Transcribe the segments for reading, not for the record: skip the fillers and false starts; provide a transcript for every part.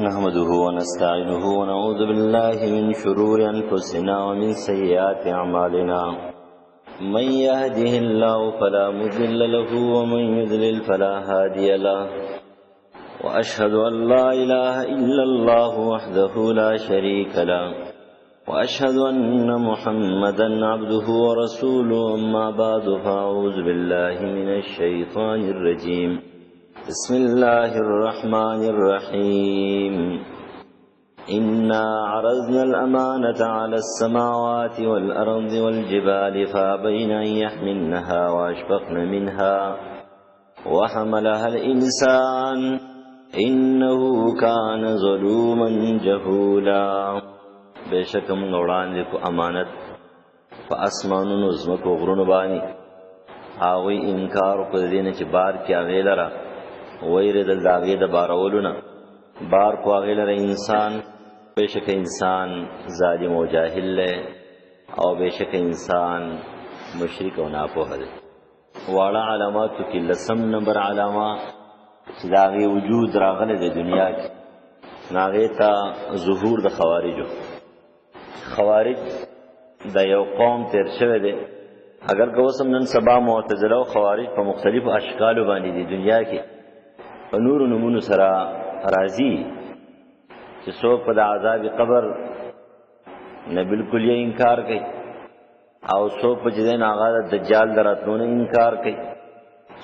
نحمده ونستعينه ونعوذ بالله من شرور أنفسنا ومن سيئات أعمالنا من يهده الله فلا مضل له ومن يضلل فلا هادي له وأشهد أن لا إله إلا الله وحده لا شريك له وأشهد أن محمدا عبده ورسوله أما بعد فأعوذ بالله من الشيطان الرجيم بسم الله الرحمن الرحيم إنا عرضنا الأمانة على السماوات والأرض والجبال فأبين أن يحملنها وأشفقن منها وحملها الإنسان إنه كان ظلوما جهولا بشک من وړاندې کو امانت په اسمانونو زمکو غرونو باندې هغوی انکار وکړ دینه چې بار کې هغې لره ویرېدل د هغې د بارولو نه بار کو هغې لره انسان بېشکه انسان ظالم او جاهل دی او بېشکه انسان مشرک او ناپوهه دی واړه علاماتو کې لسم نمبر علامه چې د هغې وجود راغلی د دنیا کې هغې ته ظهور د خوارجو خوارج د یو قوم تیر شوی دی اگر که اوس هم نن سبا معتزله او خوارج په مختلفو اشکالو باندې دي دنیا کې په نورو نومونو سره راځي چې څوک په د عذاب قبر نه بالکل یې انکار کوي او څوک په چې دی نه هغه د دجال د راتلو نه انکار کوي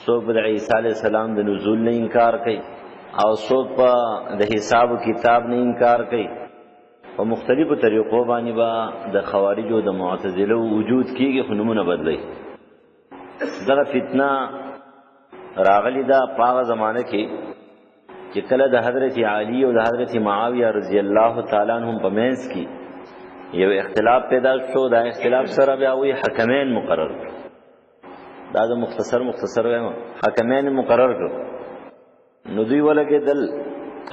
څوک په د عیسی علیه السلام د نزول نه انکار کوي او څوک په د حساب و کتاب نه انکار کوي په مختلفو طریقو باندې به د خوارجو د معتزله وجود کېږي خو نومونه بدلوي دغه فتنه راغلی ده په هغه زمانه کې چې کله د حضرت علی او د حضرت معاویه رضی الله تعالی عنهم په منځ کې یو اختلاف پیدا شو دا اختلاف سره بیا وی حکمین مقرر کړ دا د مختصر وایم حکمین مقرر کړ نو دوی ولګېدل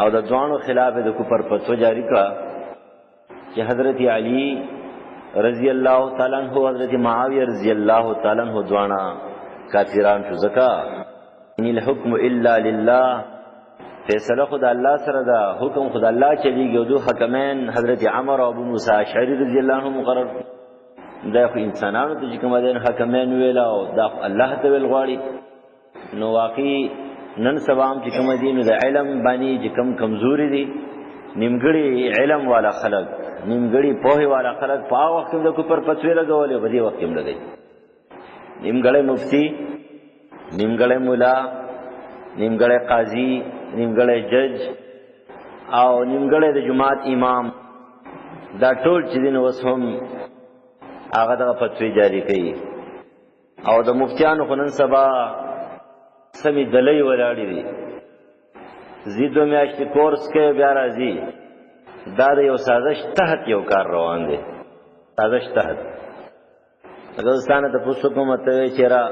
او د ځوانو خلاف د کفر فتوا جاری کړه کہ حضرت علی رضی اللہ تعالی عنہ حضرت معاویہ رضی اللہ تعالی عنہ دوانا کافران شو زکا ان الحکم الا للہ فیصلہ خدا اللہ سره دا حکم خدا اللہ چلیږي دو حکمین حضرت عمر او ابو موسی اشعری رضی اللہ عنہ مقرر دا خو انسانانو ته چې کوم دین حکمین ویلا او دا الله ته ویل غواړي نو واقعي نن سبا هم چې کوم دین د علم باندې چې کم کمزوري دي نیمګړي علم والا خلک نیمګړي پوهه والا خلک په هغه وخت کې د کفر فتوی لګولې په دې وخت کې لګي نیمګړي مفتی نیمګړي مولا نیمګړي قاضي نیمګړي جج او نیمګړي د جماعت امام دا ټول چې دین وسهم هغه د فتوی جاری کړي او د مفتیانو خنن سبا سمي دلې ولاړې دي زیدو میاشتې کورس کې بیا راځي دا د یو سازش تحت یو کار روان دی سازش تحت اگر ستانه ته پوښتنه کوم ته چې را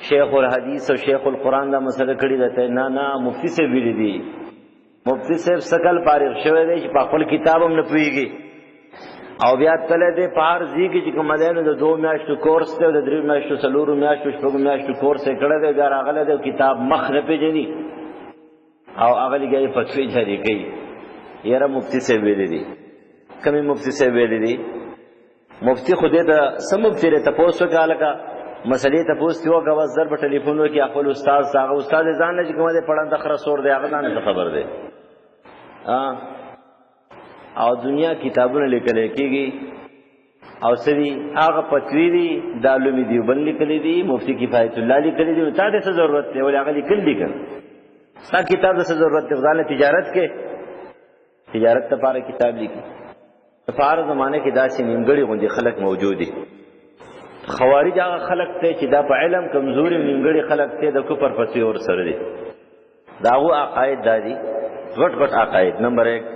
شیخ الحدیث او شیخ القرآن دا مسله کړی ده نه مفتی سے ویل دي مفتی صاحب سکل فارغ شوی دی چې په خپل کتاب هم نه پوهیږي او بیا تله دې پار زی کې چې کوم ده د 2 میاشتو کورس ته د 3 میاشتو 4 میاشتو 6 میاشتو کورس یې کړی دی بیا راغله د کتاب مخ نه پیژني او هغه لګي فتوی جاری کوي یاره مفتی سے ویل دي کمی مفتی سے ویل دي مفتی خوده ته سم مفتی ته پوسو کاله کا مسلې ته پوسټ یو غواز در په ټلیفون کې خپل استاد هغه استاد ځان نه چې کومه پړند خره سور دی هغه نه خبر دی او دنیا کتابونه لیکل کېږي او سړي هغه فتوی دي د علوم دیوبند لیکل دي مفتی کفایت الله لیکل دي تا ته څه ضرورت دی ولې هغه لیکل دي کنه ستا کتاب څه ضرورت دی ځان تجارت کې تجارت لپاره کتاب لیکي په زمانه کې داسې نیمګړي غوندي خلک موجود دي خوارج هغه خلک ته چې دا په علم کمزوري نیمګړي خلک ته د کفر فتوی ور سره دي داغو عقاید دادي غټ عقاید نمبر 1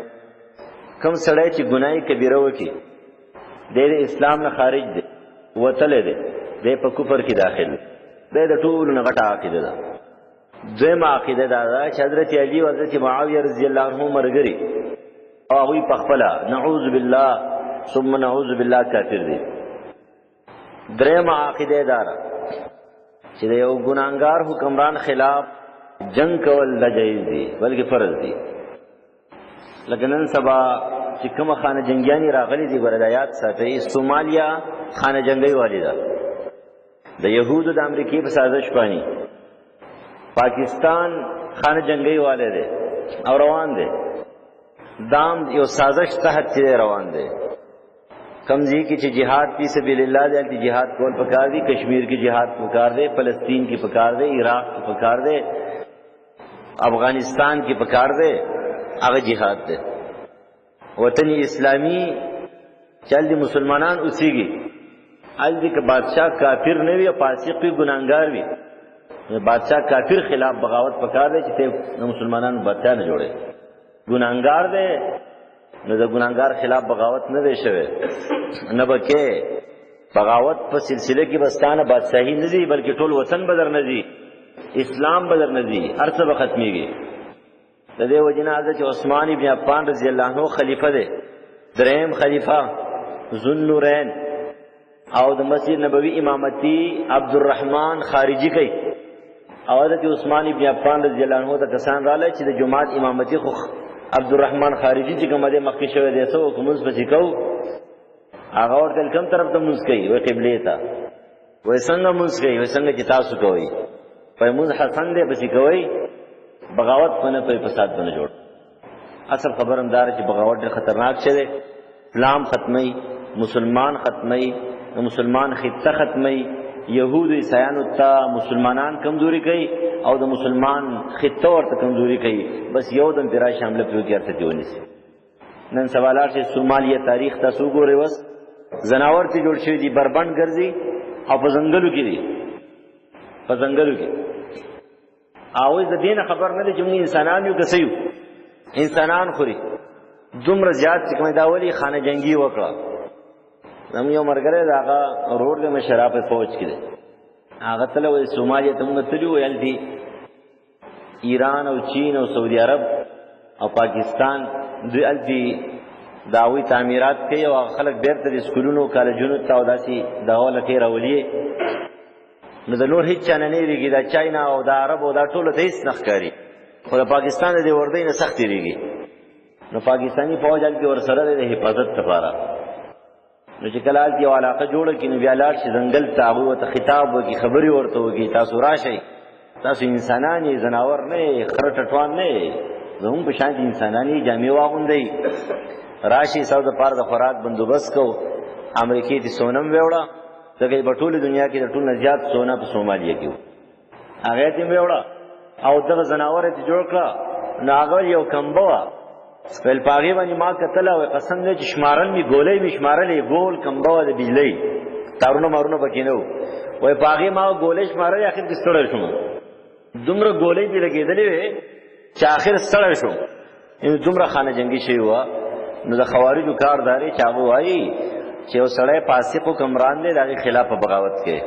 کم سړی چې ګناي کبیره وکي د اسلام نه خارج دي وتل دي د په کفر کې داخل دی د ټول نه غټه عقیده ده دویمه عقیده دا چې حضرت علی او حضرت معاویه رضی الله عنهم مرګري او وی پخپلا نعوذ بالله ثم نعوذ بالله کافر دي درېمه عقیده دار چې یو ګناګار حکمران خلاف جنگ کول نه جایز دي بلکې فرض دي لکه نن سبا چې کومه خانه جنګیانې راغلي دي ګوره دا یاد ساتئ سومالیا خانه جنګۍ والی ده د یهودو د امریکې په سازش باندې پاکستان خانه جنګۍ والی دی او روان دی دام یو سازش تحت چې روان دی کمزی کی چې جہاد فی سبیل اللہ دے التی جہاد کول پکار دی کشمیر کی جہاد پکار دے فلسطین کی پکار دے عراق کی پکار دے افغانستان کی پکار دے اگر جہاد دے وطن اسلامی چل دی مسلمانان اسی گی آج دی کہ بادشاہ کافر نہیں بھی فاسق بھی گناہگار بھی بادشاہ کافر خلاف بغاوت پکار دے چتے مسلمانان بادشاہ نہ جوڑے گناہگار دے نو د ګناګار خلاف بغاوت نه دی شوی نه بکې بغاوت په سلسله کې بستانه بادشاہي نه دی بلکې ټول وطن بدر نه دی اسلام بدر نه دی هر څه به ختميږي د دې وجنه حضرت عثمان ابن عفان رضی الله عنه خلیفہ دی دریم خلیفہ ذوالنورین او د مسجد نبوي امامتي عبدالرحمن خارجي کوي او حضرت عثمان ابن عفان رضی الله عنه ته کسان رااله چې د جمعات امامتي خو عبدالرحمن خارجی چې کومه د مخکې شوی دی سو کومز پسې کو هغه ورته کوم طرف ته موږ کوي وای قبله ته وای څنګه موږ کوي وای څنګه چې تاسو کوي په موږ حسن دی پسې کوي بغاوت باندې په فساد باندې جوړ اصل خبرم دار چې بغاوت ډېر خطرناک شه اسلام ختمي مسلمان ختمي مسلمان خطه ختمي یهود عیسایانو ته مسلمانان کمزوري کوي او د مسلمان خطه ورته کمزوري کوي بس یو دم پیرا شامل پیو کې ارته دیونی سي نن سوالات چې سومالیا تاریخ تاسو ګورئ وس زناور ته جوړ شوی دي بربند ګرځي او په ځنګلو کې دي په ځنګلو کې او د دین خبر نه دي چې موږ انسانان یو کسيو انسانان خوري دومره زیات چې کومه داولي خانه جنگي وکړه زمو یو مرګره داغه روډ د مشراب فوج کې دي هغه تل وې سومالیا ته موږ تلو ویل دي ایران او چین او سعودي عرب او پاکستان دوی الدي داوی تعمیرات کوي او خلک بیرته د سکولونو کالجونو ته او داسي داوله کې راولي نو د نور هیڅ چانه نه ریږي دا چاینا او د عرب او دا ټول ته هیڅ نخکاری خو د پاکستان د وردی نه سختي ریږي نو پاکستانی فوج الګي ور سره د حفاظت لپاره نو چې کلال دی علاقه جوړه کینو بیا لاړ شي ځنګل ته هغه ته خطاب وکي خبري ورته وکي تاسو راشي تاسو انسانانی زناور نه خرټټوان نه زموږ په شان انسانانی جامې واغوندي راشي ساو د پاره د خوراک بندوبست کو امریکای دي سونم ویوړه دغه په ټوله دنیا کې د ټول نه زیات سونا په سومالیا کې هغه دې ویوړه او دغه زناور ته جوړ کړه ناغور یو کمبوا سپل پاغي باندې ما کتل او قسم دې چې شمارل می ګولې می شمارلې ګول کمبوا د بجلی تارونه مارونه پکینو وای پاغي ما ګولې شمارلې اخر کې ستړی شوم دومره ګولې دې لګېدلې وې چې اخر ستړی شوم ان دومره خانه جنگي شي وا نو د خوارجو کارداري چاغو وایي چې یو سړی فاسق او کمران دی دغه خلاف بغاوت کې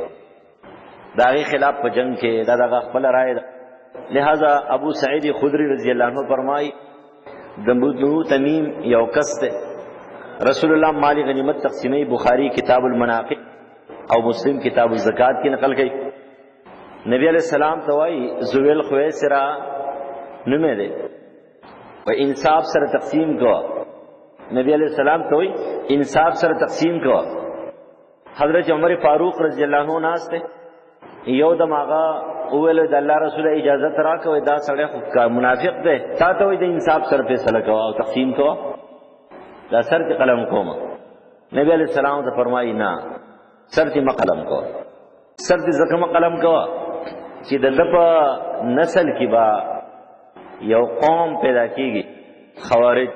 دغه خلاف په جنگ کې دغه خپل رائے لہذا ابو سعید خدری رضی اللہ عنہ فرمائی دمبو تمیم یو کس دے رسول اللہ مالی غنیمت تقسیمی بخاری کتاب المناقب او مسلم کتاب الزکات کی نقل کی نبی علیہ السلام توائی زویل خویسرا نمے دے و انصاف سر تقسیم کو نبی علیہ السلام توائی انصاف سر تقسیم کو حضرت عمر فاروق رضی اللہ عنہ ناس تے یو دم آغا اویل د الله رسول اجازه راکوي دا سړی خو منافق دی تا ته وي د انصاف سره فیصله کوه او تقسیم کوه دا سر کې قلم کوم نبی علیہ السلام ته فرمایي نه سر کې مقلم کوه سر دې زکه قلم کوه چې د په نسل کې با یو قوم پیدا کیږي خوارج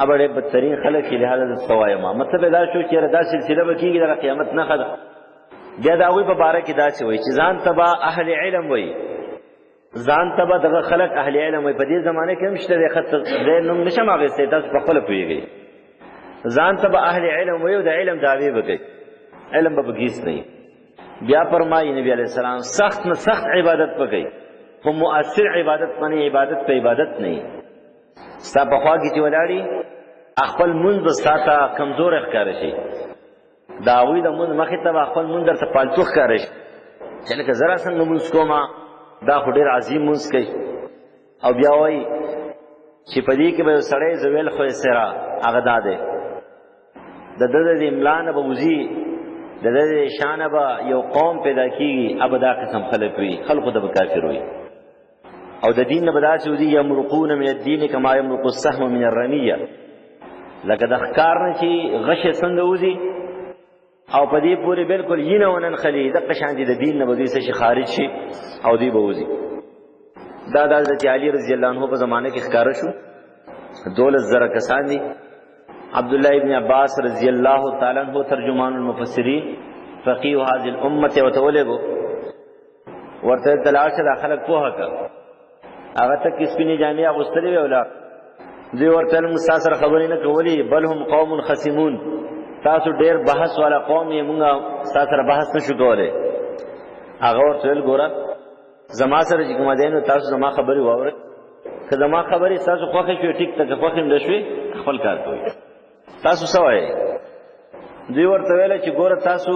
ابړې بدترین خلک کې لحاظ د سوایما مطلب دا شو چې دا سلسله به کیږي د قیامت نه خدا بیا دا وی په باره کې دا چې وای چې ځان تبا اهل علم وای ځان تبا دغه خلق اهل علم وای په دې زمانه کې مشته د خط د نوم نشم هغه ستاسو په خپل پیږي ځان تبا اهل علم وای او د علم دعوی وکړي علم به بگیس نه بیا فرمایي نبی علیہ السلام سخت نه سخت عبادت وکړي خو مؤثر عبادت باندې عبادت په عبادت نه ستا په خوا کې چې ولاړی خپل منځ ساته کمزور ښکار شي داوی د مون مخې ته خپل مون درته پالتوخ کارش چې لکه زرا څنګه مونږ کوما دا خو ډیر عظیم مونږ کوي او بیا وای چې په دې کې به سړی زویل خو سره هغه داده د د املا نه به وزي د د شان به یو قوم پیدا کیږي ابدا قسم خلق وي خلق د کافر وي او د دین نه بداسي وزي یمرقون من الدين كما يمرق السهم من الرميه لکه د ښکار نه چې غش څنګه وزي او په دې پورې بالکل یینه ونن خلی د قشان دي د دین نه وزي څخه خارج شي او دی به وزي دا د حضرت علی رضی الله عنه په زمانه کې ښکار شو 12000 کسان دي عبد الله ابن عباس رضی الله تعالی عنہ ترجمان المفسرین فقيه هذه الامه وتولغو ورته تلاش د خلق په حق هغه ته کسبینی جامع غوستلې ویولا دوی ورته مساسر خبرې نه کولې بل هم قوم خصمون تاسو ډېر بحث والا قوم یې مونږه سره بحث نشو کولای هغه ورته ګوره زما سره چې کوم دینو تاسو زما خبرې واورئ که زما خبرې تاسو خوښه شوي ټیک ته خوښه نه شوي خپل کار کوئ تاسو سوای دوی ورته ویل چې ګوره تاسو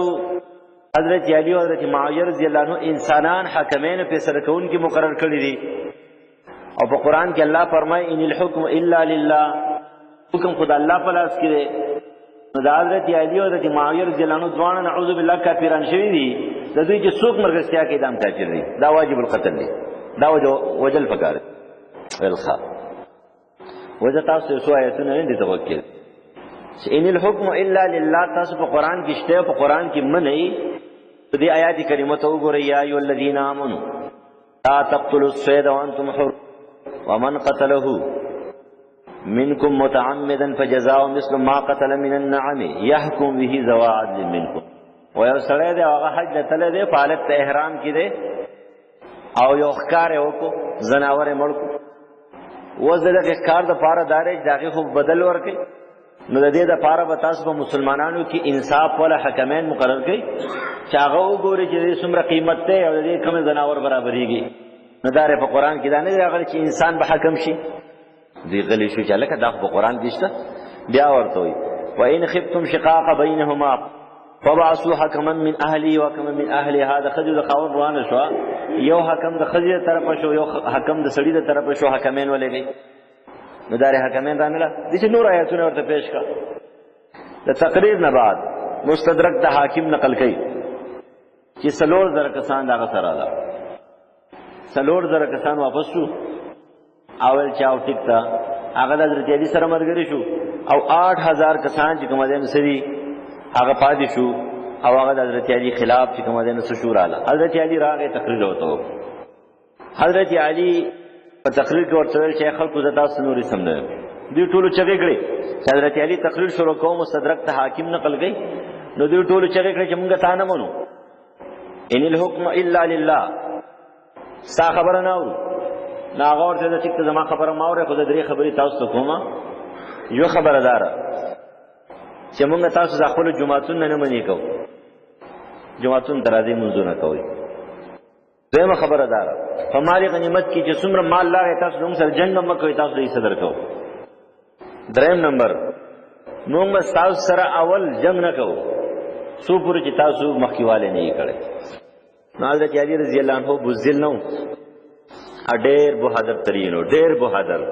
حضرت علی او حضرت معاویه رضی الله عنه انسانان حاکمین په سر کون کې مقرر کړی دي او په قران کې الله فرمایي ان الحكم الا لله حکم خدای الله په لاس کې دی نو د حضرت علی او حضرت معاویه رضی الله عنه ځوان نعوذ بالله کافران شوی دي د دوی چې څوک مرګستیا کې دام کافر دي دا واجب القتل دي دا وجل فکر الخا وجه تاسو سو آیتونه نه دي توکل ان الحكم الا لله تاسو په قران کې شته په قران کې منئ دې آیات کریمه ته وګورئ یا ایو الذین آمنوا لا تقتلوا الصید وانتم حر ومن قتله منكم متعمدا فجزاء مثل ما قتل من النعم يحكم به ذو عدل منكم ويو سړی دی هغه حج ته تللی دی په حالت احرام کې دی او یو ښکار یې وکړو ځناور یې مړ کړو اوس د دغه ښکار دپاره دا دی چې د هغې خو بدل ورکړي نو د دې دپاره به تاسو په مسلمانانو کې انصاف والا حکمین مقرر کړئ چې هغه وګوري چې د دې څومره قیمت دی او د دې کومې ځناور برابرېږي نو دا په قرآن کې دا نه دی راغلی چې انسان به حکم شي دوی غلی شو چې هلکه دا خو په قرآن کې شته بیا ورته وایي وإن خفتم شقاق بینهما فبعثوا حکما من اهلی وحکما من اهلها د ښځې د خاوند روانه شوه یو حکم د ښځې د طرفه شو یو حکم د سړي د طرفه شو حکمین ولېږئ نو دا حکمین رانله دې چې نور آیتونه ورته پیش کړه د تقریر نه بعد مستدرک د حاکم نقل کوي چې 4000 کسان دغه سره ده 4000 کسان واپس شو اول چاو ټیک تا هغه د حضرت علی سره مرګري شو او 8000 کسان چې کوم دین سری هغه پاتې شو او هغه د حضرت علی خلاف چې کوم دین سشور اعلی حضرت علی راغی تقریر وته حضرت علی په تقریر کې ورته ویل چې خلکو زتا سنوري سم نه دوی ټولو چغې کړې حضرت علی تقریر شروع کوم مستدرک ته حاکم نقل گئی نو دوی ټولو چغې کړې چې موږ تا نه منو ان الحكم الا لله ستا خبره نه اورو ناغه ورته د ټیک ته زما خبره ما اوره خو د درې خبرې تاسو ته کومه یو خبردار چې موږ تاسو د خپل جمعتون نه منې کو جمعتون درازي منځونه کوي زما خبردار په مال غنیمت کې چې څومره مال لاغه تاسو موږ سره جنگ مکوې تاسو یې صدر کو دریم نمبر موږ تاسو سره اول جنگ نه کو سو پورې چې تاسو مخکیواله نه یې کړې حضرت علی رضی الله عنه بوزل نو ډېر بہادر ترینو ډېر بہادر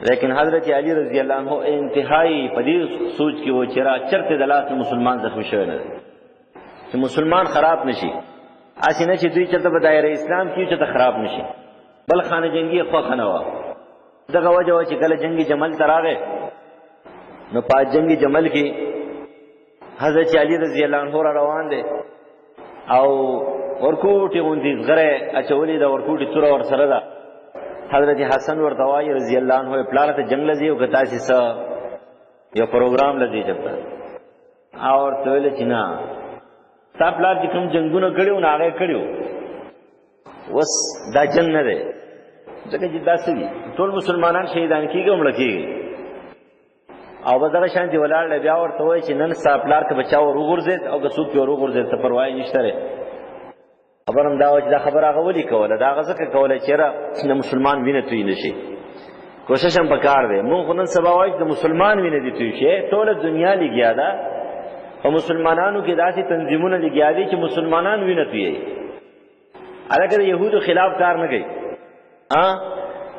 لیکن حضرت علی رضی الله عنه انتهایی پدې سوچ کې و چې را چرته دلات مسلمان زخمی شوی نه چې مسلمان خراب نشي اسی نه چې دوی چرته په دایره اسلام کې چې خراب نشي بل خانه جنگي خو خنوا دغه وجه چې کله جنگي جمل تراغه نو په جنگي جمل کې حضرت علی رضی الله عنه روان دي او ورکوټي غوندي زغره اچولې دا ورکوټي تور ور سره ده حضرت حسن ورتوای رضی الله عنه پلان ته جنگ لذي او کتا سي یو پروګرام لذي چپا اور تویل چنا تا پلان چې کوم جنگونه کړیو نه هغه کړیو وس دا جنگ نه ده ځکه چې دا سړي ټول مسلمانان شهیدان کیږي هم لکېږي او بدغه شانتي ولاړ بیا ورته وای چې نن ساپلار کې بچاو وروغورځي او که څوک وروغورځي ته پروا نشته خبرم دا چې دا خبره هغه ولي کوله دا غزه کوله چې را مسلمان وینې توي نشي کوشش هم وکړ دې مونږ نن سبا وایي چې مسلمان وینې دي توي شي ټول دنیا لګیا ده او مسلمانانو کې داسې تنظیمونه لګیا دي چې مسلمانان وینې توي الګر يهودو خلاف کار نه کوي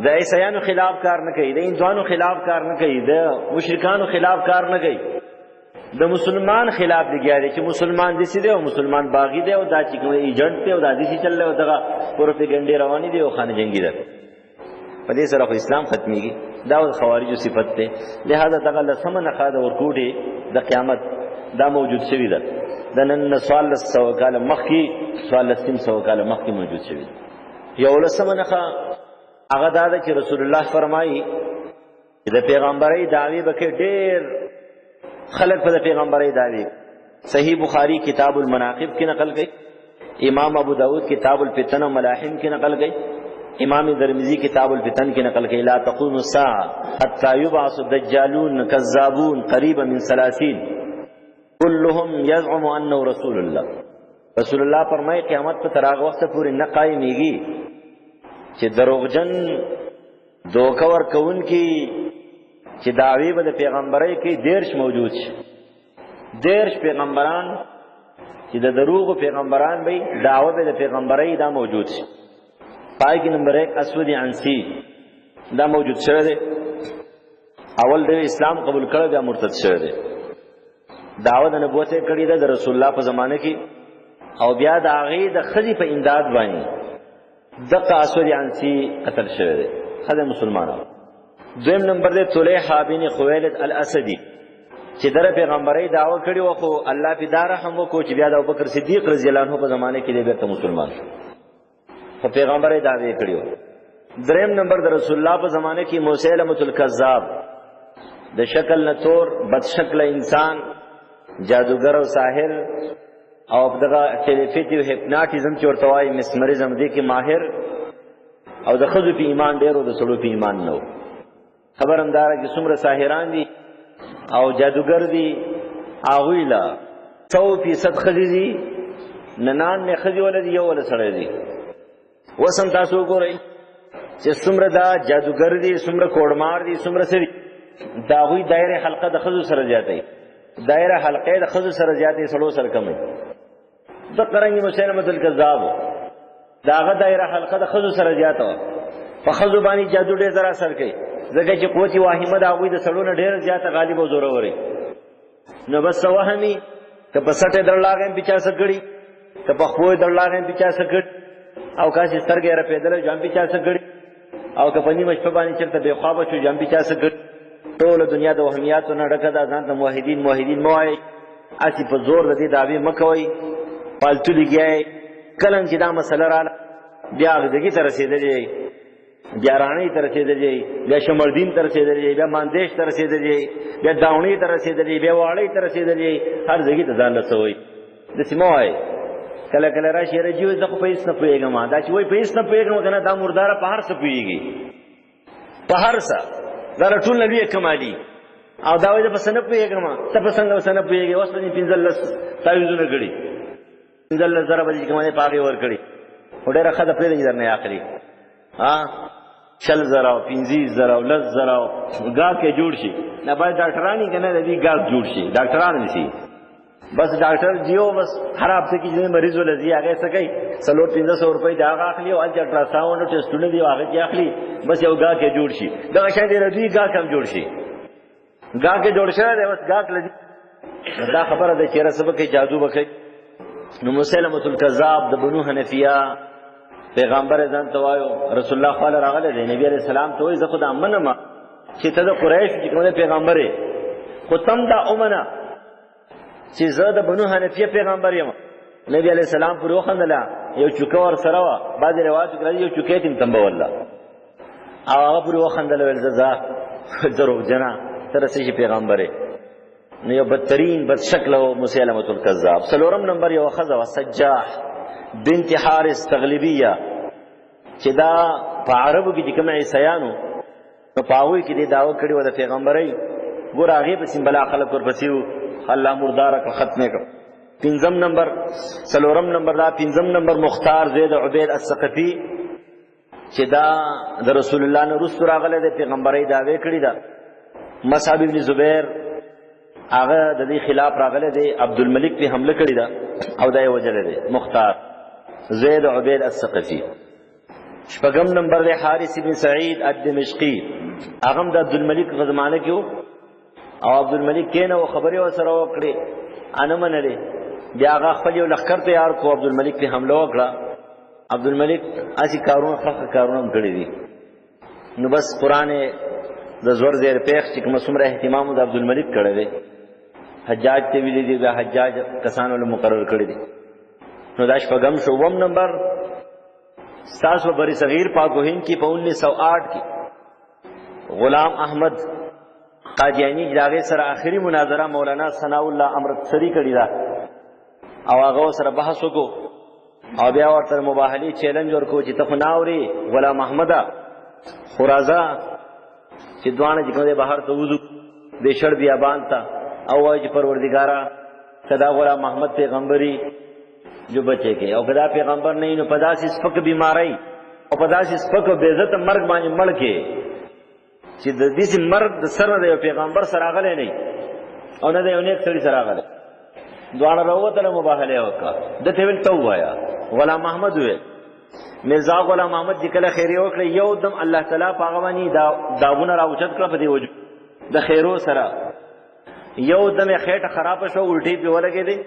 د عیسیانو خلاف کار نه کوي، د هندوانو خلاف کار نه کوي، د مشرکانو خلاف کار نه کوي، د مسلمان خلاف لګیا دی چې مسلمان دسی دی او مسلمان باغی دی او دا چې کوم ایجنټ دی او دا دسی چل او دغه پروپاګاندا رواني دی او خانه جنگی ده. په دې سره خو اسلام ختميږي. دا د خوارجو صفت ده. لہذا دغه لسمه نخا د ورکوټي د قیامت دا موجود شوی ده. د نن 1400 کال مخکې 1400 کال مخکې موجود شوی ده. یو لسمه نخا هغه دا ده چې رسول الله فرمایي چې د پیغمبري دعوی بکې ډېر خلق په پیغمبري دعوی. صحیح بخاری کتاب المناقب کې نقل گئی، امام ابو داود کتاب الفتن و ملاحم کې نقل گئی، امام ترمذی کتاب الفتن کې نقل گئی لا تقوم الساعه حتى يبعث الدجالون كذابون قريبا من 30 كلهم يزعم انه رسول الله. رسول الله فرمایي قیامت په تراغ وخت پورې نه قائميږي چې دروغجن دوکور کون کی چې دعوی به د پیغمبري کې دیرش موجود شي. دیرش پیغمبران چې د دروغ پیغمبران به دعوه به د پیغمبري دا موجود شي. پای کې نمبر 1 اسود عنسی دا موجود شوی دی. اول د اسلام قبول کړو بیا مرتد شوی دی. دعوه د نبوت کړي ده د رسول الله په زمانه کې او بیا د هغه د خدي په امداد باندې دغه اسود عنسی قتل شوی دی. خدای مسلمانانو. دویم نمبر دی طلحه بن خویلد الاسدی چې در پیغمبري دعوه کړي و خو الله په دار رحم وکړو چې بیا د ابوبکر صدیق رضی الله عنه په زمانه کې دی بیرته مسلمان شو. په پیغمبري دعوی کړي و. دریم نمبر د رسول الله په زمانه کې مسیلمه الکذاب د شکل نتور بد شکل انسان جادوګر او ساحر او دغه ټیلیپیتي او هپناټیزم چورته وایي مسمریزم دي کې ماهر او د خزو په ایمان ډیر او د سړو په ایمان نو. خبر اندار چې څومره ساحران دي او جادوګر دي هغوی لا 100% خزي دي 99 خزي ولدي یو ول سړی دي. وسم تاسو ګورئ چې څومره دا جادوګر دي څومره کوډمار دي څومره سړي دا غوي دایره حلقه د خزو سره زیاتې دایره حلقه د خزو سره زیاتې سړو سره کمې. د قرنګي مسلمه الکذاب داغه دایره حلقه د خزو سره زیاته په خزو باندې جادو ډېر زرا سر کوي ځکه چې قوت واهمه دا غوي د سړو نه ډېر زیاته غالب او زوره وري. نو بس وهمي که په سټه درلاغم پیچا سګړي که په خو درلاغم پیچا سګړي او کاسي سترګې را پیدل جام پیچا سګړي او که پنی مشپه باندې چرته به خوابه شو جام پیچا سګړي. ټول دنیا د وهمیاتو نه ډکه ده. ځان ته موحدین موای اسی په زور د دې دعوی مکوي پالتو لګیای. کله چې دا مسله رااله بیا غږی تر رسیدلې بیا رانی تر رسیدلې بیا شمردین تر رسیدلې بیا ماندیش تر رسیدلې بیا داونی تر رسیدلې بیا واړی تر رسیدلې هر ځای ته ځان لسوي د سیموای. کله کله راشي رجیو زه خو پیسې نه پوهېږم دا چې وای پیسې نه پوهېږم کنه دا مردار په هر څه پوهېږي په هر څه دا ټول نبی کمالي او دا وای د پسنه پوهېږم ته پسنه وسنه پوهېږي اوس په 15 تعویذونه کړي 15 زره باندې کومه پاګي ور کړي وړه راخه د پرې نه نه اخلي شل زره او 15 زره او 10 زره گا کې جوړ شي نه باید ډاکټرانی کنه د دې گا جوړ شي ډاکټران نشي بس ډاکټر جیو بس هر هفته کې چې مریض ولزي هغه څه کوي 300 روپۍ دا اخلي او الټرا ساوند ټیسټونه دی هغه کې اخلي بس یو گا کې جوړ شي دا شاید ردی گا کم جوړ شي گا کې جوړ شوی دی بس گا کړی دا خبره ده چې رسبه کې جادو وکړي. نو مسلمه الکذاب د بنو حنفیه پیغمبر ځان توایو رسول الله صلی الله علیه و نبی علیہ السلام ته وای زه خدای امنه چې ته د قریش چې کومه پیغمبرې خو تم دا امنه چې زه د بنو حنفیه پیغمبر یم. نبی علیہ السلام پر وخندله یو چوکه ور سره وا بعد روایت کړي یو چوکه تیم تم والله او هغه پر وخندله ول زه درو جنا تر سې پیغمبرې نو یو بدترین بد شکل او مسلمه الکذاب. سلورم نمبر یو خزه سجاح بنت حارث تغلبیه چې دا په عربو کې کوم عیسایانو په پاوی کې دی داوا کړی و د پیغمبري ګور هغه په سیمبل خلک ورپسې الله مردار کړ ختمه کړ. پنځم نمبر سلورم نمبر دا پنځم نمبر مختار زید عبید الثقفي چې دا د رسول الله نه رسول راغله د پیغمبري داوی کړی دا. مصعب ابن زبیر هغه د دې خلاف راغله دی عبدالملک په حمله کړی دا او دا یې وجل دی مختار زید عبید الثقفي. شپږم نمبر دی حارث بن سعید الدمشقي، هغه د عبدالملک په زمانه کې او عبدالملک کینه او خبرې ورسره وکړې، انا منلې. بیا هغه خپل یو لښکر تیار کو، عبدالملک ته حمله وکړه. عبدالملک اسی کارونه خلق کارونه هم کړي دي. نو بس قرآن د زور زیر پیخ چې کوم څومره اهتمام د عبدالملک کړی دی، حجاج ته ویلي دي، بیا حجاج کسانو له مقرر کړی دي. نو دا شپږم شو. اووم نمبر ستاسو بری صغیر پاک و هند کی په 1908 کې غلام احمد قادیانی داغه سره آخري مناظره مولانا ثناء الله امرتسری کړی دا، او هغه سره بحث وکړو او بیا ورته مباهله چیلنج ورکو چې ته خو ناوري غلام احمد خرازه چې دوانه چې کومه بهر ته وځو د شړ بیابان ته او وای چې پروردګارا صدا غلام محمد پیغمبري جو بچے کې، او کدا پیغمبر نه نو پداسې سپک بیماری او پداسې سپک بے عزت مرګ باندې مړ کې چې د دې مرګ د سره د پیغمبر سره غلې نه او نه د یو نیک سړي سره غلې. دوانه راوته مباهله وکړه، د ته ویل تو وایا غلام محمد وې مرزا غلام محمد چې کله خیره وکړه یو دم الله تعالی پاغه باندې داغونه راوچت کړ په دې وجو د خیرو سره، یو دم خېټه خراب شو، الټي په ولګې دي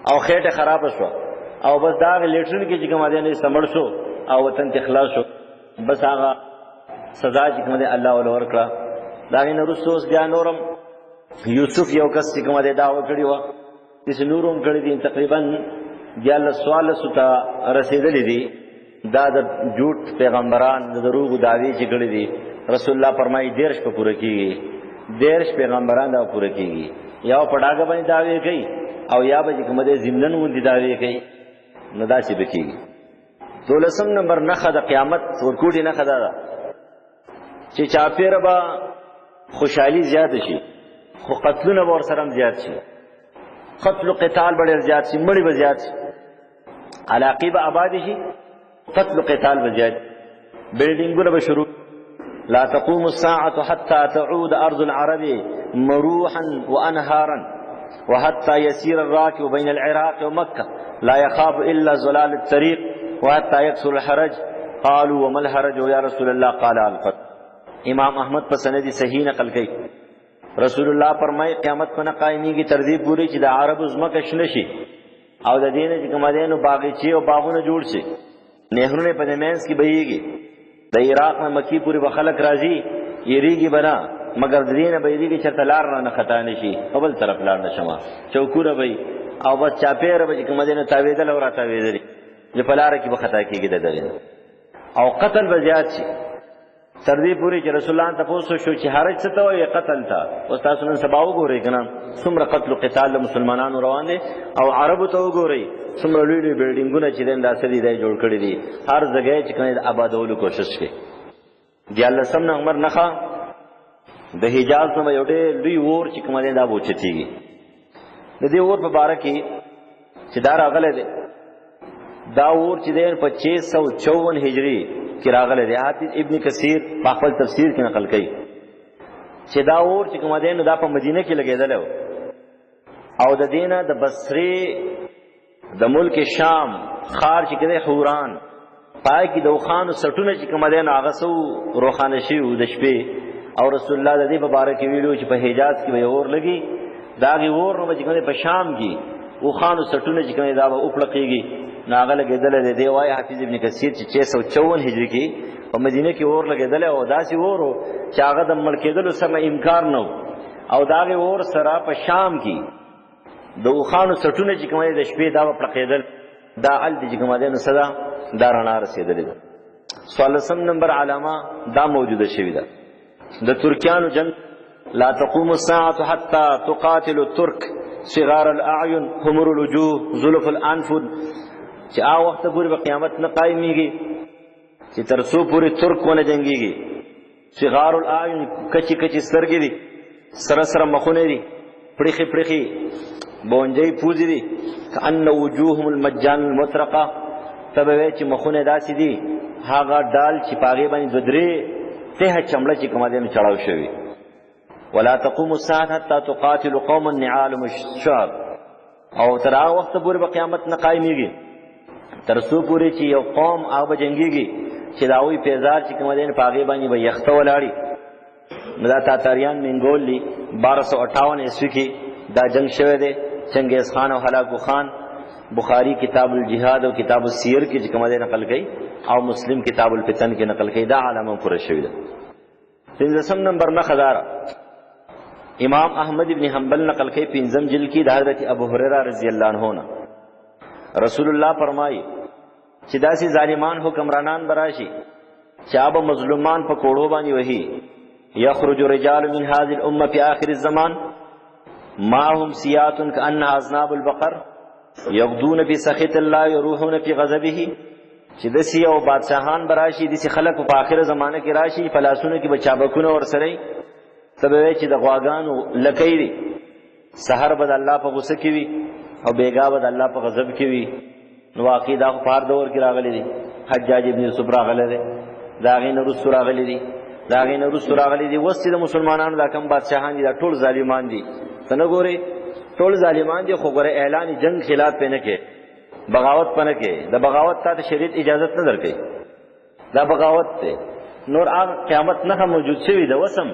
او خېټه خراب شو، او بس دا لیټرن کې چې کوم باندې سمړ شو او وطن ته خلاص شو. بس هغه سزا چې کوم دی الله ول ورکړه. دا نه رسوس بیا نورم یوسف یو کس چې کوم دی دا وکړي و چې نورم کړی دي تقریبا دیال سوال ستا رسیدلې دي. دا د جوټ پیغمبران د دروغ دعوی چې کړی دي رسول الله فرمایي 13 په پوره کیږي، 13 پیغمبران دا پوره کیږي. یا پډاګه باندې دعوی کوي او یا به کوم دې زمنن وندي دعوی کوي، نو دا چې بکیږي. 12 نمبر نخه د قیامت ورکوټي نخه دا چې چاپیر با خوشحالي زیات شي خو قتلونه ور سره زیات شي، قتل و قتال بڑے زیات شي، مړي به زیات شي، علاقه به آباد شي، قتل و قتال به زیات، بلډینګونه به شروع. لا تقوم الساعة حتى تعود أرض العرب مروحا وأنهارا وحتى يسير الراكب بين العراق ومكة لا يخاف إلا زلال الطريق وحتى يكسر الحرج. قالوا وما الحرج يا رسول الله؟ قال القتل. امام احمد په سند صحیح نقل کړي رسول الله فرمای قیامت په قائمی کی ترتیب پوری چې د عرب زمکه شنه شي او د دین چې کوم دینو باغچې او باغونه جوړ شي، نهرونه په دمنس کې بهيږي، د عراق نه مکی پوری بخلک راځي یریږي بنا، مگر د دین به یریږي چې تلار نه خطا نشي په بل طرف لاړ نشما چوکوره وي او بس چاپېره به کوم دینو تاویدل او را تاویدل چې په لار کې به خطا کېږي د دین او قتل به زیات شي. تر دې پوری چې رسول الله تاسو شو چې حرج څه ته وي قتل تا او تاسو نن سبا وګورئ کنه څومره قتل او قتال مسلمانانو روان دي او عربو ته وګورئ څومره لوی لوی بلډینګونه چې دین داسې دي جوړ کړی دي، هر ځای چې کنه آبادولو کوشش کوي. دیاله سم نمبر نخا د حجاز نو یو ډېر لوی ور چې کومه دا بوچتيږي. د دې ور په باره کې چې دا راغله ده دا ور چې د 2554 هجری کې راغله ده. حافظ ابن کثیر په خپل تفسیر کې نقل کړي چې دا ور چې کومه ده نو دا په مدینه کې لګیدل او د دینه د بصری د ملک شام خار چې کده حوران پای کې د وخانو سټونه چې کومه ده نو هغه سو روخانه شي د شپې او رسول الله د دې مبارک ویلو چې په حجاز کې به اور لګي داغي اور نو چې کومه په شام کې وخانو سټونه چې کومه دا به اوپړقيږي ناغه لګیدل دی وای حافظ ابن کثیر چې 654 هجری کې په مدینه کې اور لګیدل او داسې اورو چې هغه د ملکیدلو سره امکان نه او داغه اور سره په شام کې د وخانو سټونه چې کومه د شپې دا پړقیدل دا ال دي چې کومه نو صدا دارنا رسیدل. 13 نمبر علامه دا موجوده شوی ده د ترکیانو جنگ. لا تقوم الساعة حتى تقاتل الترك صغار الاعين حمر الوجوه زلف الانفد چې آ وخت پورې په قیامت نه قائميږي چې ترسو پورې ترک ونه جنگيږي. صغار الاعين کچي کچي سترګې دي، سره سره مخونه دي، پړخي پړخي بونجي پوزي دي، کأن وجوههم المجان المطرقه تبوي چې مخونه داسې دي هاغه ډال چې پاغي باندې ددري ته چمړه چې کومه دې چړاو شوی. ولا تقوم الساعه حتى تقاتل قوم النعال مشاب او تر هغه وخت پورې په قیامت نه قائميږي تر څو پورې چې یو قوم هغه جنگيږي چې دا وی پیزار چې کوم دین پاغي باندې به یخته ولاړی. دا تاتاریان منګولی 1258 عیسوی کې دا جنگ شوه دی، چنگیز خان او هلاکو خان. بخاری کتاب الجهاد او کتاب السیر کې چې کوم دین نقل کړي او مسلم کتاب الفتن کې نقل کړي. دا علامه پوره شوی ده. 15 نمبر نه خزار امام احمد ابن حنبل نقل کړي 5 جلد کې د حضرت ابو هريره رضی الله عنه نه رسول الله فرمایي چې داسې ظالمان حکمرانان براشي چې اب مظلومان په کوړو باندې وਹੀ یخرج رجال من هذه الامه في اخر الزمان معهم سيات كأن اذناب البقر یغدون فی سخط الله یروحون فی غضبه. چې دسی او بادشاہان براشي دسی خلق په آخر زمانه کې راشي فلاسونه کې بچابکونه ور سره تبه چې د غواګانو لکې دي سحر بد الله په غصه کې وي او بیګا بد الله په غضب کې وي. نو واقع دا په پار دور کې راغلي دي. حجاج ابن یوسف راغلی دی، دا غین رسول راغلی دي، دا غین رسول راغلی دي. وسته د مسلمانانو دا کم بادشاہان دي، دا ټول ظالمان دي. څنګه ګوري ټول ظالمان دي، خو ګوره اعلان جنگ خلاف پنه کې بغاوت پنه کې د بغاوت ته شریعت اجازه نه درکې. دا بغاوت ته نور هغه قیامت نه موجود شوی د وسم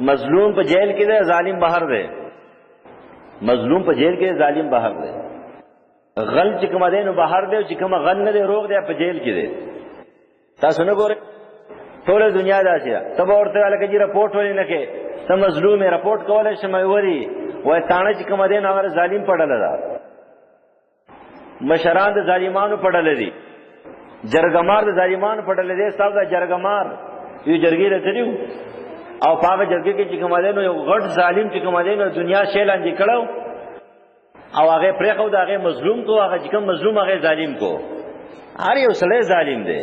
مظلوم په جیل کې دی، ظالم بهر دی. مظلوم په جیل کې ظالم بهر دی. غل چې کوم دی نو بهر دی، چې کوم غل نه دی روغ دی په جیل کې دی. تاسو نه ګورئ ټول دنیا داسې ده. ته به ورته لکه چې رپورټ ولې نه کې ته مظلوم یې رپورټ کولی شم وری وای تانه چې کوم دی نو هغه ظالم پړله ده. مشران د ظالمانو پړله دي، جرګمار د ظالمانو پړله دي. ستاسو د جرګمار یو جرګې راتلیو او هغه جرګې کې چې کوم دی نو یو غټ ظالم چې کوم دی نو دنیا شی لاندې کړو او هغه پرېښود، هغه مظلوم کو، هغه چې کوم مظلوم هغه ظالم کو. هر یو سړی ظالم دی،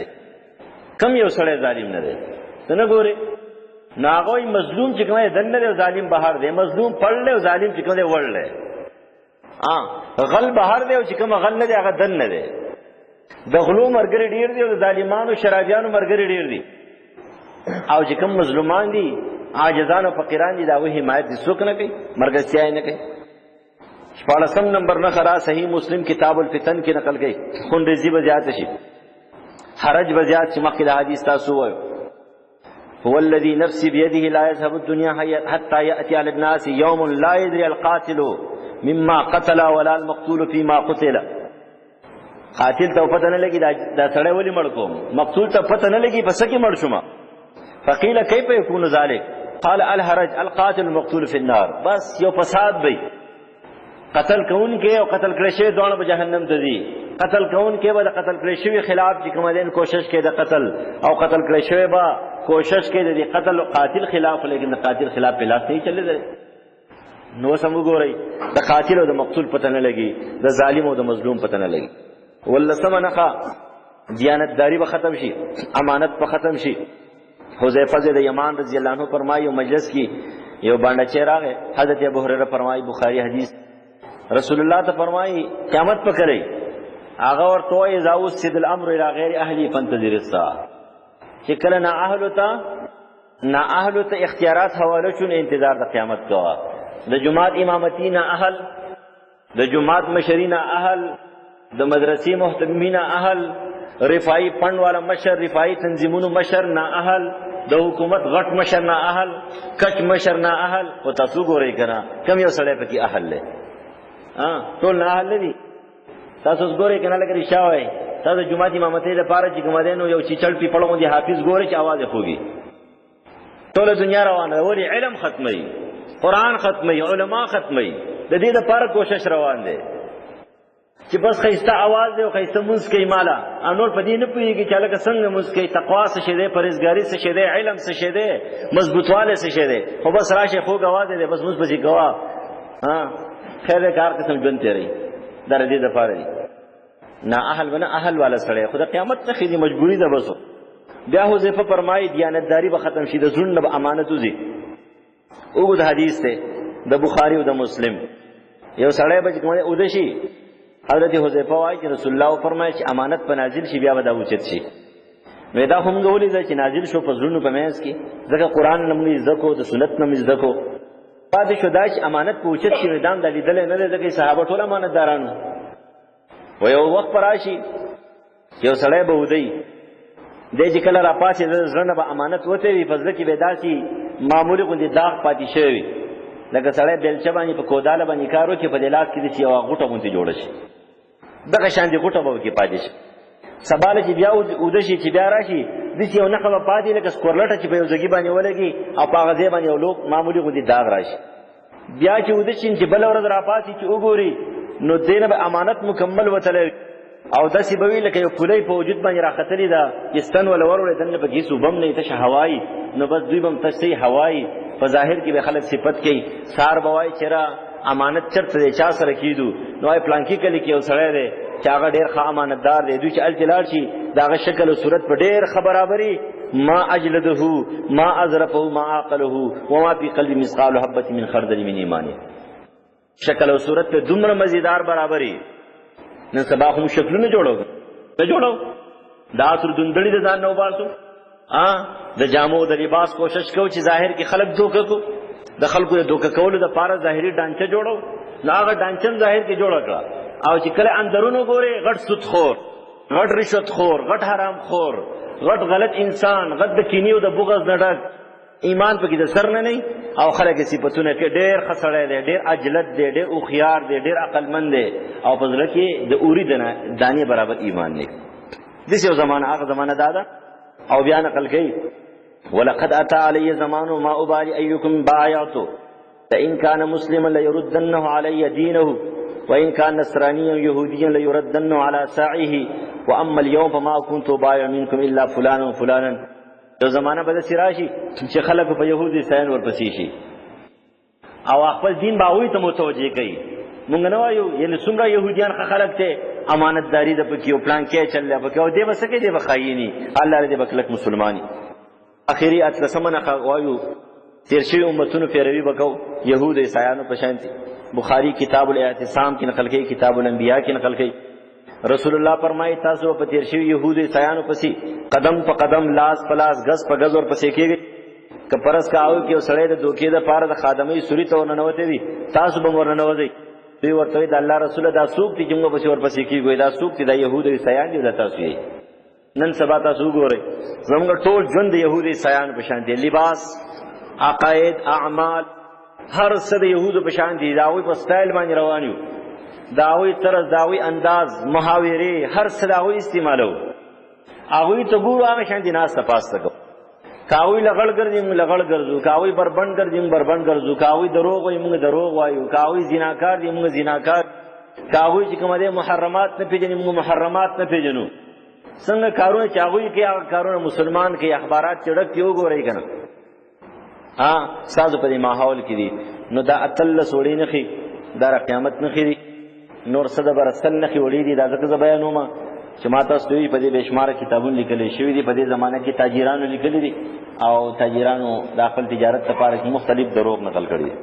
کم یو سړی ظالم نه دی. ته نه ګورې نو هغه مظلوم چې کوم دی دننه دی، ظالم بهر دی. مظلوم پړلی او ظالم چې کوم دی وړلی. غل بهر دی او چې کوم غل نه دی هغه دننه دی. د غلو مرګري ډیر دی او د ظالمانو شرابیانو مرګري ډیر دی. او چې کوم مظلومان دي عاجزان او فقیران دي دا وې حمایت دي څوک نه کوي، مرګسیا نه کوي. 14 نمبر نه خرا صحیح مسلم کتاب الفتن کې نقل کړي خونریزي بزیات شي، حرج بزیات چې مخکې د حدیث تاسو وایو. هو الذي نفسي بيده لا يذهب الدنيا حتى يأتي على الناس يوم لا يدري القاتل مما قتل ولا المقتول فيما قتل. قاتل ته پته نه لګي دا سړی ولې مړ کوم، مقتول ته پته نه لګي پس کې مړ شوم. فقيل كيف يكون ذلك؟ قال الحرج القاتل المقتول في النار. بس یو فساد وي، قتل کون کې او قتل کړي شوی دوه په جهنم ته دي. قتل کون کې به د قتل کړي شوی خلاف چې کوم دین کوشش کوي د قتل او قتل کړي شوی به کوشش کوي د قتل او قاتل خلاف، لیکن د قاتل خلاف په لاس نه چلے دی. نو سم ګورئ د قاتل او د مقتول پته نه لګي، د ظالم او د مظلوم پته نه لګي. ولسم نخا دیانتداری به ختم شي، امانت به ختم شي. حذیفه د یمان رضی الله عنه فرمایي یو مجلس کې یو باندې چیرغه حضرت ابو هريره فرمایي بخاری حدیث رسول الله ته فرمایي قیامت پکړي هغه ورته وایي زاو سید الامر الى غیر اهلی فانتظر الساعه. چې کله نه اهل ته اختیارات حواله شون انتظار د قیامت کوه. د جماعت امامتی نه اهل، د جماعت مشری نه اهل، د مدرسې محتمین اهل، رفاعی پند والا مشر، رفاعی تنظیمونو مشر نه اهل، د حکومت غټ مشر نه اهل، کچ مشر نه اهل. او تاسو ګورئ کنه کم یو سړی پکې اهل دی؟ ټول نه اهل دي. تاسو ګورئ کنه لکه رښا وای تاسو جمعه امامتۍ لپاره چې کوم دین یو چیچل پی پړو دی حافظ ګورئ چې आवाज خوږي. ټول دنیا روانه ولی علم ختمي، قران ختمي، علما ختمي. د دې لپاره کوشش روان دي چې بس خیسته आवाज دی او خیسته موږ کوي مالا انور پدې نه پويږي چې لکه څنګه موږ کوي تقوا څه شه دی، پرهیزګاری څه شه دی، علم څه شه دی، مضبوطواله څه شه دی. خو بس راشه خو आवाज دی بس موږ بچي گوا. خیر کار قسم ژوند تیری در دې د پاره دي. نه اهل ونه اهل والا سره خدای قیامت ته خېدي مجبوری ده. بس بیا حذیفه فرمایي دیانتداری به ختم شي، د ژوند به امانت وزي. وګد حدیث ته د بخاری او د مسلم یو سړی به کومه ودشي حضرت حذیفه وايي چې رسول الله فرمایي چې امانت په نازل شي بیا به دا اوچت شي. ودا هم غولې چې نازل شو په ژوند په مېز کې ځکه قران نمې زکو د سنت نمې زکو پاتې شو دا چې امانت په اوچت شي ودان د لیدل نه ده چې صحابه ټول امانتدارانو. و یو وخت راشي یو سړی به ودی دی چې کله راپاسې د زړه نه به امانت وتی وي په زړه کې به داسې معمولي غوندې داغ پاتې شوی وي لکه سړی بیلچه باندې په کوداله باندې کار وکړي په دې لاس کې داسې یوه غوټه غوندې جوړه شي دغه شانتې غوټه به پکې پاتې شي سبا له چې بیا اوده شي چې بیا راشي داسې یو نښه به پاتې لکه سکورلټه چې په یو ځګي باندې ولګي او په هغه ځای باندې یو لوک معمولي غوندې داغ راشي بیا چې اوده شي چې بله ورځ راپاسي چې وګوري نو دې نه به امانت مکمل وتلی او داسې به وي لکه یو پولۍ په وجود باندې راختلې ده چې ستن وله وروړی دننه پکې هېڅ اوبه هم نه وي تشه هوا وي نو بس دوی به هم تشې هوا وي په ظاهر کې به خلک صفت کوي سهار به وایي چېرې امانت چېرته دی چا سره کېدو نو وایي پلانکي کلي کې یو سړی دی چې هغه ډېر ښه امانتدار دی دوی چې هلته لاړ شي د هغه شکل او صورت په ډېر ښه برابري ما اجلده ما ازرفه ما عقله وما فی قلب مثقال حبة من خردل من ایمانه شکل او صورت په دومره مزیدار برابري نن سبا خو شکلونه جوړو نه جوړو دا تر دندړي د ځان نه وباسو د جامو د لباس کوشش کوو چې ظاهر کې خلک دوکه کو د خلکو د دوکه کولو د پاره ظاهري ډانچه جوړو نو هغه ډانچه ظاهر کې جوړه کړه او چې کله اندرونو ګوري غټ سود خور غټ رشوت خور غټ حرام خور غټ غلط انسان غټ د کینې او د بغض نه ډک ایمان پکې د سر نه او خلک صفتونه کې ډېر ښه سړی دی ډېر اجلت دی ډېر هوښیار دی ډېر عقلمند دی او په زړه کې د اوري دانې برابر ایمان دی داسې یو زمانه هغه زمانه دا ده او بیا نقل کوي ولقد اتى علي زمان ما ابالي ايكم بايعته فان كان مسلما ليردنه علي دينه وان كان نصرانيا يهوديا ليردنه على ساعه واما اليوم فما كنت بايع منكم الا فلانا وفلانا یو زمانه به داسې راشي چې خلک په یهود عیسایان ورپسې شي او خپل دین به هغوی ته متوجه کوي مونږ نه وایو یعنې څومره یهودیان ښه خلک دی امانتداري ده پکې او پلانکی چل دی پکې او دی به څه کوي دی به خایني الله دی به کلک مسلماني اخري اتلسمه نښه وایو تېر شوي امتونو پیروي به کوو یهود عیسایانو په شانتې بخاري کتاب الاعتصام کې نقل کوي کتاب الانبیاء کې نقل کوي رسول الله فرمایي تاسو په تېر شوي یهود عیسایانو پسې قدم په قدم لاس په لاس غز په غز ورپسې کېږئ که فرض کاوه کې یو سړی د دوکې دپاره د خادمۍ سوري ته ورننوتی وي تاسو به هم ورننوځئ دوی ورته وایي د الله رسوله دا څوک دي چې موږ پسې ورپسې کېږو دا څوک دي دا یهود عیسایان دي دا تاسو یې نن سبا تاسو وګورئ زموږ ټول ژوند د یهود عیسایانو په شان دی لباس عقاید اعمال هر څه د یهودو په شان دي د هغوی په سټایل باندې روان یو د هغوی طرز د هغوی انداز محاورې هر څه د هغوی استعمالو هغوی ته ګورو هغه شان دي ناسته پاسته کوو که هغوی لغړ ګرځي موږ لغړ ګرځو که هغوی بربنډ ګرځي موږ بربنډ ګرځو که هغوی دروغ وایي موږ دروغ وایو که هغوی زناکار دي موږ زناکار که هغوی چې کومه دی محرمات نه پېژني موږ محرمات نه پېژنو څنګه کارونه چې هغوی کوي هغه کارونه مسلمان کوي اخبارات چې ډک دي وګورئ که نه ستاسو په دې ماحول کې دي نو دا اتلس وړې نښې دا د قیامت نښې دي نور څه د برسل نښې وړې دي دا ځکه زه بیانومه چې ما تاسو ته وي په دې بې شماره کتابونه لیکلی شوي دي په دې زمانه کې تاجرانو لیکلي دي او تاجرانو د خپل تجارت لپاره کې مختلف دروغ نقل کړي دي